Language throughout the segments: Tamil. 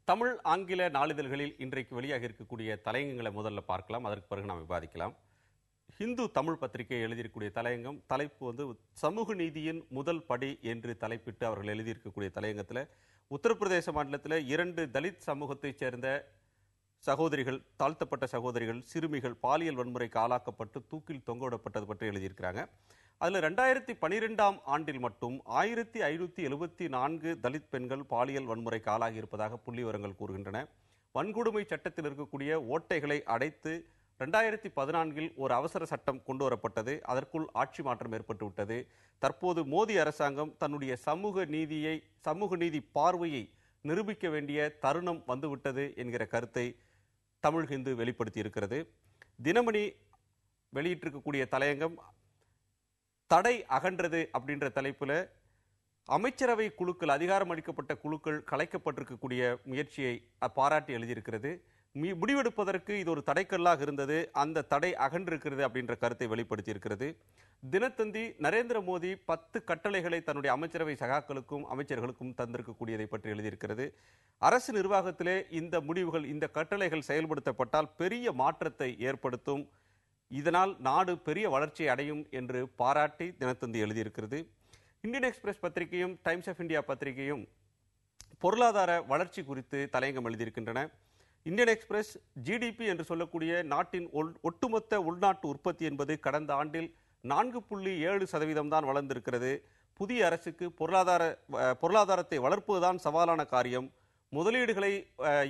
தமிழ் ஆங்கில நாளிதழ்களில் இன்றைக்கு வெளியாக இருக்கக்கூடிய தலையங்கங்களை முதல்ல பார்க்கலாம். அதற்கு பிறகு நாம் விவாதிக்கலாம். ஹிந்து தமிழ் பத்திரிகை எழுதியிருக்கக்கூடிய தலையங்கம் தலைப்பு சமூக நீதியின் முதல் படி என்று தலைப்பிட்டு அவர்கள் எழுதியிருக்கக்கூடிய தலையங்கத்தில் உத்தரப்பிரதேச மாநிலத்தில் 2 தலித் சமூகத்தைச் சேர்ந்த சகோதரிகள், தாழ்த்தப்பட்ட சகோதரிகள், சிறுமிகள் பாலியல் வன்முறைக்கு ஆளாக்கப்பட்டு தூக்கில் தொங்கவிடப்பட்டது பற்றி எழுதியிருக்கிறாங்க. அதில் 2012ஆம் ஆண்டில் மட்டும் 1574 தலித் பெண்கள் பாலியல் வன்முறைக்கு ஆளாகி இருப்பதாக புள்ளி விவரங்கள் கூறுகின்றன. வன்கொடுமை சட்டத்தில் இருக்கக்கூடிய ஓட்டைகளை அடைத்து 2014இல் ஒரு அவசர சட்டம் கொண்டு வரப்பட்டது. அதற்குள் ஆட்சி மாற்றம் ஏற்பட்டுவிட்டது. தற்போது மோடி அரசாங்கம் தன்னுடைய சமூக நீதி பார்வையை நிரூபிக்க வேண்டிய தருணம் வந்துவிட்டது என்கிற கருத்தை தமிழ் ஹிந்து வெளிப்படுத்தி இருக்கிறது. தினமணி வெளியிட்டிருக்கக்கூடிய தலையங்கம் தடை அகன்றது அப்படின்ற தலைப்புல அமைச்சரவை குழுக்கள், அதிகாரம் அளிக்கப்பட்ட குழுக்கள் கலைக்கப்பட்டிருக்கக்கூடிய முயற்சியை பாராட்டி எழுதியிருக்கிறது. முடிவெடுப்பதற்கு இது ஒரு தடைக்கல்லாக இருந்தது, அந்த தடை அகன்றிருக்கிறது அப்படின்ற கருத்தை வெளிப்படுத்தி இருக்கிறது. தினத்தந்தி நரேந்திர மோடி 10 கட்டளைகளை தன்னுடைய அமைச்சரவை சகாக்களுக்கும் அமைச்சர்களுக்கும் தந்திருக்கக்கூடியதை பற்றி எழுதியிருக்கிறது. அரசு நிர்வாகத்திலே இந்த முடிவுகள், இந்த கட்டளைகள் செயல்படுத்தப்பட்டால் பெரிய மாற்றத்தை ஏற்படுத்தும், இதனால் நாடு பெரிய வளர்ச்சியை அடையும் என்று பாராட்டி தினத்தந்தி எழுதியிருக்கிறது. இந்தியன் எக்ஸ்பிரஸ் பத்திரிகையும் டைம்ஸ் ஆஃப் இந்தியா பத்திரிகையும் பொருளாதார வளர்ச்சி குறித்து தலையங்கம் எழுதியிருக்கின்றன. இந்தியன் எக்ஸ்பிரஸ் ஜிடிபி என்று சொல்லக்கூடிய நாட்டின் ஒட்டுமொத்த உள்நாட்டு உற்பத்தி என்பது கடந்த ஆண்டில் 4.7% தான் வளர்ந்திருக்கிறது. புதிய அரசுக்கு பொருளாதாரத்தை வளர்ப்பதுதான் சவாலான காரியம். முதலீடுகளை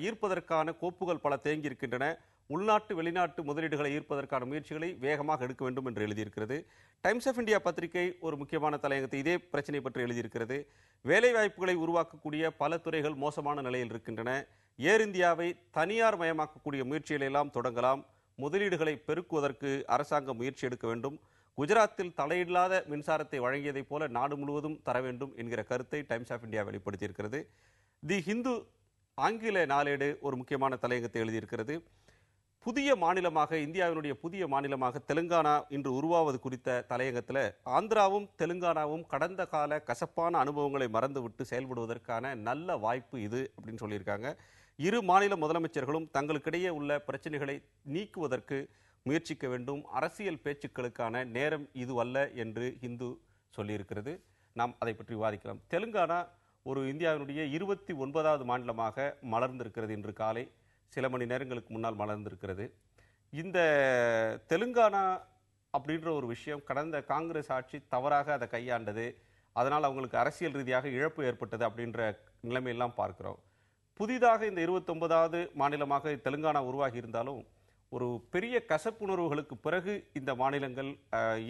ஈர்ப்பதற்கான கோப்புகள் பல தேங்கியிருக்கின்றன. உள்நாட்டு வெளிநாட்டு முதலீடுகளை ஈர்ப்பதற்கான முயற்சிகளை வேகமாக எடுக்க வேண்டும் என்று எழுதியிருக்கிறது. டைம்ஸ் ஆஃப் இந்தியா பத்திரிகை ஒரு முக்கியமான தலையங்கத்தை இதே பிரச்சனை பற்றி எழுதியிருக்கிறது. வேலைவாய்ப்புகளை உருவாக்கக்கூடிய பல துறைகள் மோசமான நிலையில் இருக்கின்றன. ஏர் இந்தியாவை தனியார் மயமாக்கக்கூடிய முயற்சிகளை எல்லாம் தொடங்கலாம். முதலீடுகளை பெருக்குவதற்கு அரசாங்கம் முயற்சி எடுக்க வேண்டும். குஜராத்தில் தலையில்லாத மின்சாரத்தை வழங்கியதைப் போல நாடு முழுவதும் தர வேண்டும் என்கிற கருத்தை டைம்ஸ் ஆஃப் இந்தியா வெளிப்படுத்தியிருக்கிறது. தி ஹிந்து ஆங்கில நாளேடு ஒரு முக்கியமான தலையங்கத்தை எழுதியிருக்கிறது. புதிய மாநிலமாக, இந்தியாவினுடைய புதிய மாநிலமாக தெலுங்கானா இன்று உருவாவது குறித்த தலையங்கத்தில் ஆந்திராவும் தெலுங்கானாவும் கடந்த கால கசப்பான அனுபவங்களை மறந்துவிட்டு செயல்படுவதற்கான நல்ல வாய்ப்பு இது அப்படின்னு சொல்லியிருக்காங்க. இரு மாநில முதலமைச்சர்களும் தங்களுக்கிடையே உள்ள பிரச்சனைகளை நீக்குவதற்கு முயற்சிக்க வேண்டும். அரசியல் பேச்சுக்களுக்கான நேரம் இது அல்ல என்று ஹிந்து சொல்லியிருக்கிறது. நாம் அதை பற்றி விவாதிக்கலாம். தெலுங்கானா ஒரு இந்தியாவினுடைய 29வது மாநிலமாக மலர்ந்திருக்கிறது. இன்று காலை சில மணி நேரங்களுக்கு முன்னால் மலர்ந்திருக்கிறது. இந்த தெலுங்கானா அப்படின்ற ஒரு விஷயம் கடந்த காங்கிரஸ் ஆட்சி தவறாக அதை கையாண்டது, அதனால் அவங்களுக்கு அரசியல் ரீதியாக இழப்பு ஏற்பட்டது அப்படின்ற நிலைமையெல்லாம் பார்க்கிறோம். புதிதாக இந்த 29வது மாநிலமாக தெலுங்கானா உருவாகி இருந்தாலும் ஒரு பெரிய கசப்புணர்வுகளுக்கு பிறகு இந்த மாநிலங்கள்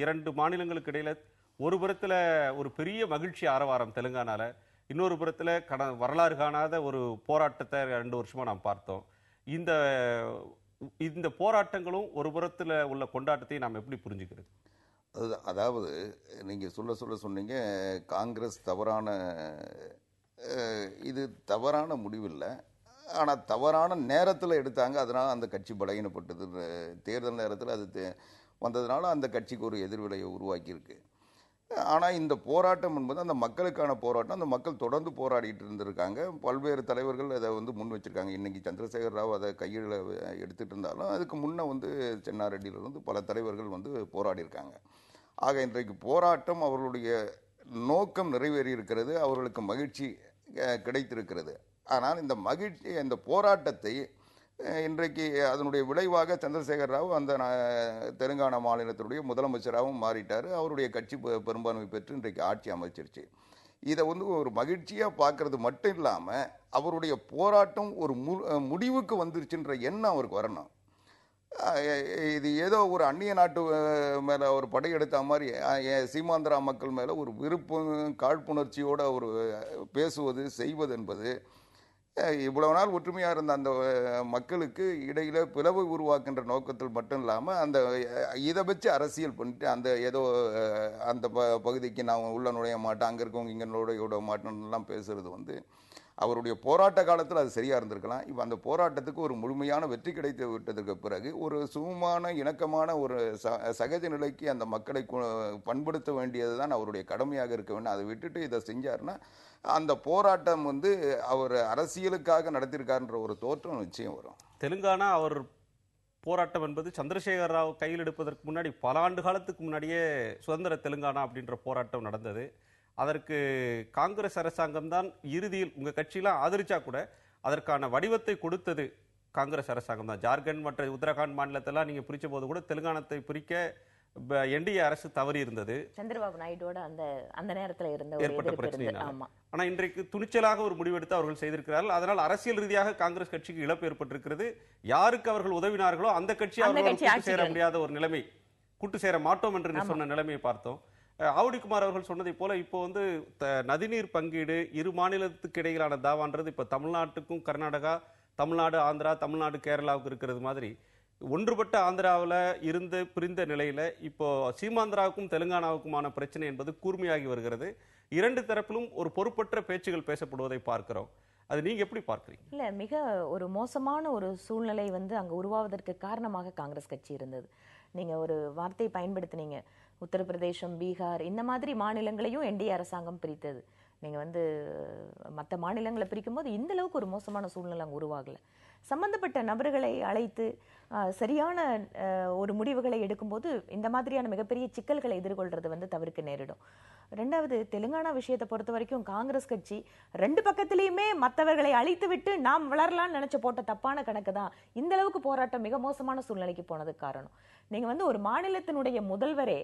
2 மாநிலங்களுக்கு இடையில ஒரு புறத்தில் ஒரு பெரிய மகிழ்ச்சி ஆரவாரம் தெலுங்கானால, இன்னொரு புறத்தில் வரலாறு காணாத ஒரு போராட்டத்தை 2 வருஷமா நாம் பார்த்தோம். இந்த போராட்டங்களும் ஒரு புறத்தில் உள்ள கொண்டாட்டத்தை நாம் எப்படி புரிஞ்சுக்கிறது? அதாவது நீங்கள் சொன்னீங்க காங்கிரஸ் இது தவறான முடிவில்லை, ஆனால் தவறான நேரத்தில் எடுத்தாங்க, அதனால் அந்த கட்சி பலகீனப்பட்டது. தேர்தல் நேரத்தில் அது வந்ததுனால அந்த கட்சிக்கு ஒரு எதிர்விளையை உருவாக்கியிருக்கு. ஆனால் இந்த போராட்டம் என்பது அந்த மக்களுக்கான போராட்டம். அந்த மக்கள் தொடர்ந்து போராடிட்டு இருந்திருக்காங்க. பல்வேறு தலைவர்கள் அதை முன் வச்சிருக்காங்க. இன்னைக்கு சந்திரசேகர் ராவ் அதை கையில் எடுத்துகிட்டு இருந்தாலும் அதுக்கு முன்னே சென்னாரெட்டியிலிருந்து பல தலைவர்கள் போராடி இருக்காங்க. ஆக இன்றைக்கு போராட்டம் அவர்களுடைய நோக்கம் நிறைவேறி இருக்கிறது, அவர்களுக்கு மகிழ்ச்சி கிடைத்திருக்கிறது. ஆனால் இந்த போராட்டத்தை இன்றைக்கு அதனுடைய விளைவாக சந்திரசேகர் ராவ் அந்த தெலுங்கானா மாநிலத்தினுடைய முதலமைச்சராகவும் மாறிட்டார். அவருடைய கட்சி பெரும்பான்மை பெற்று இன்றைக்கு ஆட்சி அமைச்சிருச்சு. இதை ஒரு மகிழ்ச்சியாக பார்க்கறது மட்டும் இல்லாமல் அவருடைய போராட்டம் ஒரு முடிவுக்கு வந்துருச்சுன்ற எண்ணம் அவருக்கு வரணும். இது ஏதோ ஒரு அந்நிய நாட்டு மேலே ஒரு படையெடுத்த மாதிரி சீமாந்திரா மக்கள் மேலே ஒரு விருப்பு காழ்ப்புணர்ச்சியோடு ஒரு பேசுவது செய்வது என்பது இவ்வளவு நாள் ஒற்றுமையாக இருந்த அந்த மக்களுக்கு இடையில பிளவு உருவாக்குன்ற நோக்கத்தில் மட்டும் இல்லாமல் இதை வச்சு அரசியல் பண்ணிட்டு ஏதோ அந்த பகுதிக்கு நான் உள்ள நுழைய மாட்டேன், அங்கே இருக்கவங்க இங்கே நுழைய விட மாட்டேன்லாம் பேசுறது அவருடைய போராட்ட காலத்தில் அது சரியாக இருந்திருக்கலாம். இப்போ அந்த போராட்டத்துக்கு ஒரு முழுமையான வெற்றி கிடைத்து விட்டதற்கு பிறகு ஒரு சுகமான இணக்கமான ஒரு சகஜ நிலைக்கு அந்த மக்களை பண்படுத்த வேண்டியது தான் அவருடைய கடமையாக இருக்க வேண்டும். அதை விட்டுட்டு இதை செஞ்சாருன்னா அந்த போராட்டம் வந்து அவர் அரசியலுக்காக நடத்தியிருக்காருன்ற ஒரு தோற்றம் நிச்சயம் வரும். தெலுங்கானா அவர் போராட்டம் என்பது சந்திரசேகர ராவ் கையில் எடுப்பதற்கு முன்னாடி பல ஆண்டு காலத்துக்கு முன்னாடியே சுதந்திர தெலுங்கானா அப்படின்ற போராட்டம் நடந்தது. அதற்கு காங்கிரஸ் அரசாங்கம் தான் இறுதியில் உங்க கட்சியெல்லாம் ஆதரிச்சா கூட அதற்கான வடிவத்தை கொடுத்தது காங்கிரஸ் அரசாங்கம் தான். ஜார்க்கண்ட் மற்றும் உத்தரகாண்ட் மாநிலத்தெல்லாம் நீங்க பிரிச்ச போது கூட தெலுங்கானத்தை பிரிக்க என்டிஏ அரசு தவறி இருந்தது. சந்திரபாபு நாயுடோட அந்த நேரத்தில் இருந்த ஏற்பட்ட பிரச்சனை. ஆனா இன்றைக்கு துணிச்சலாக ஒரு முடிவெடுத்து அவர்கள் செய்திருக்கிறார்கள். அதனால் அரசியல் ரீதியாக காங்கிரஸ் கட்சிக்கு இழப்பு ஏற்பட்டிருக்கிறது. யாருக்கு அவர்கள் உதவினார்களோ அந்த கட்சி அவர்கள் கூட்டு சேர முடியாத ஒரு நிலைமை, கூட்டு சேர மாட்டோம் என்று சொன்ன நிலைமையை பார்த்தோம். ஆவுடிக்குமார் அவர்கள் சொன்னதை போல இப்போ வந்து நதிநீர் பங்கீடு இரு மாநிலத்துக்கு இடையிலான தாவான்றது இப்போ தமிழ்நாட்டுக்கும் கர்நாடகா, தமிழ்நாடு ஆந்திரா, தமிழ்நாடு கேரளாவுக்கு இருக்கிறது மாதிரி ஒன்றுபட்ட ஆந்திராவில் இருந்து பிரிந்த நிலையில இப்போ சீமாந்திராவுக்கும் தெலுங்கானாவுக்குமான பிரச்சனை என்பது கூர்மையாகி வருகிறது. இரண்டு தரப்பிலும் ஒரு பொறுப்பற்ற பேச்சுகள் பேசப்படுவதை பார்க்கிறோம். அது நீங்க எப்படி பார்க்கறீங்க? இல்ல, மிக ஒரு மோசமான ஒரு சூழ்நிலை வந்து அங்க உருவாவதற்கு காரணமாக காங்கிரஸ் கட்சி இருந்தது. நீங்க ஒரு வார்த்தையை பயன்படுத்தினீங்க, உத்தரப்பிரதேசம், பீகார் இந்த மாதிரி மாநிலங்களையும் என்டிஏ அரசாங்கம் பிரித்தது. நீங்க வந்து மற்ற மாநிலங்களை பிரிக்கும் போது இந்த அளவுக்கு ஒரு மோசமான சூழ்நிலை அங்கே உருவாகல. சம்பந்தப்பட்ட நபர்களை அழைத்து சரியான ஒரு முடிவுகளை எடுக்கும்போது இந்த மாதிரியான மிகப்பெரிய சிக்கல்களை எதிர்கொள்றது வந்து தவிர்க்க நேரிடும். ரெண்டாவது, தெலுங்கானா விஷயத்தை பொறுத்த வரைக்கும் காங்கிரஸ் கட்சி ரெண்டு பக்கத்திலையுமே மற்றவர்களை அழித்து விட்டு நாம் வளரலாம்னு நினைச்ச போட்ட தப்பான கணக்கு தான் இந்த அளவுக்கு போராட்டம் மிக மோசமான சூழ்நிலைக்கு போனதுக்கு காரணம். நீங்க வந்து ஒரு மாநிலத்தினுடைய முதல்வரே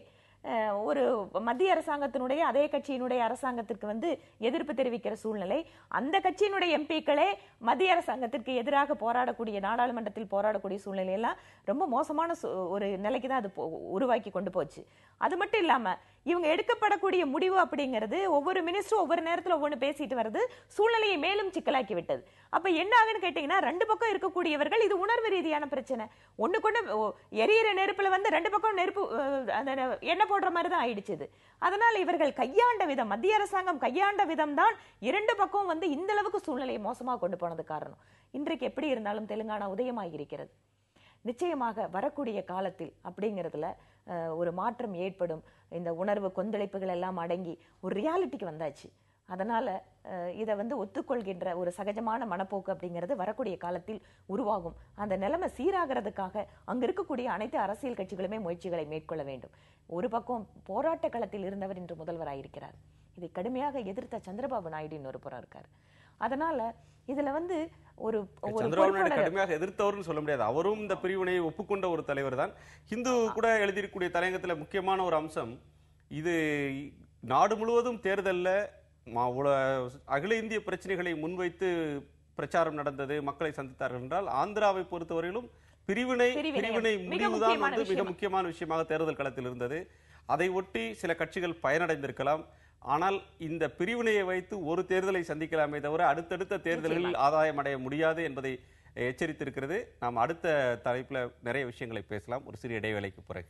ஒரு மத்திய அரசாங்கத்தினுடைய அதே கட்சியினுடைய அரசாங்கத்திற்கு வந்து எதிர்ப்பு தெரிவிக்கிற சூழ்நிலை, அந்த கட்சியினுடைய எம்பிக்களே மத்திய அரசாங்கத்திற்கு எதிராக போராடக்கூடிய, நாடாளுமன்றத்தில் போராடக்கூடிய சூழ்நிலை எல்லாம் ரொம்ப மோசமான ஒரு நிலைக்கு தான் அது உருவாக்கி கொண்டு போச்சு. அது மட்டும் இல்லாம இவங்க எடுக்கப்படக்கூடிய முடிவு அப்படிங்கிறது ஒவ்வொரு மினிஸ்டரும் ஒவ்வொரு நேரத்தில் ஒவ்வொன்று பேசிட்டு வருது, சூழ்நிலையை மேலும் சிக்கலாக்கி விட்டது. அப்ப என்ன ஆகுன்னு கேட்டீங்கன்னா, ரெண்டு பக்கம் இருக்கக்கூடியவர்கள் இது உணர்வு ரீதியான பிரச்சனை, ஒண்ணு கொண்டு எரியிற நெருப்புல வந்து ரெண்டு பக்கம் நெருப்பு எண்ணெய் போடுற மாதிரி தான் ஆயிடுச்சு. அதனால இவர்கள் கையாண்ட விதம், மத்திய அரசாங்கம் கையாண்ட விதம் தான் இரண்டு பக்கம் வந்து இந்த அளவுக்கு சூழ்நிலையை மோசமாக கொண்டு போனது காரணம். இன்றைக்கு எப்படி இருந்தாலும் தெலுங்கானா உதயமாகியிருக்கிறது. நிச்சயமாக வரக்கூடிய காலத்தில் அப்படிங்கிறதுல ஒரு மாற்றம் ஏற்படும். இந்த உணர்வு கொந்தளிப்புகள் எல்லாம் அடங்கி ஒரு ரியாலிட்டிக்கு வந்தாச்சு. அதனால இதை வந்து ஒத்துக்கொள்கின்ற ஒரு சகஜமான மனப்போக்கு அப்படிங்கிறது வரக்கூடிய காலத்தில் உருவாகும். அந்த நிலைமை சீராகிறதுக்காக அங்க இருக்கக்கூடிய அனைத்து அரசியல் கட்சிகளுமே முயற்சிகளை மேற்கொள்ள வேண்டும். ஒரு பக்கம் போராட்ட களத்தில் இருந்தவர் இன்று முதல்வராயிருக்கிறார். இதை கடுமையாக எதிர்த்த சந்திரபாபு நாயுடு இன்னொரு புறம் இருக்காரு. அதனால இதுல வந்து ஒரு சந்திரபாபு நாயுடு கடுமையாக எதிர்த்தவர்னு சொல்ல முடியாது. அவரும் இந்த பிரிவினையை ஒப்புக்கொண்ட ஒரு தலைவர் தான். ஹிந்து கூட எழுதியிருக்கக்கூடிய தலையங்கத்தில் முக்கியமான ஒரு அம்சம் இது, நாடு முழுவதும் தேர்தல்ல அகில இந்திய பிரச்சனைகளை முன்வைத்து பிரச்சாரம் நடந்தது, மக்களை சந்தித்தார்கள் என்றால் ஆந்திராவை பொறுத்தவரையிலும் பிரிவினை முடிவுதான் வந்து மிக முக்கியமான விஷயமாக தேர்தல் களத்தில் இருந்தது. அதை ஒட்டி சில கட்சிகள் பயனடைந்திருக்கலாம். ஆனால் இந்த பிரிவினையை வைத்து ஒரு தேர்தலை சந்திக்கலாமே தவிர அடுத்தடுத்த தேர்தல்களில் ஆதாயம் அடைய முடியாது என்பதை எச்சரித்திருக்கிறது. நாம் அடுத்த தலைப்பில் நிறைய விஷயங்களை பேசலாம் ஒரு சிறிய இடைவேளைக்கு பிறகு.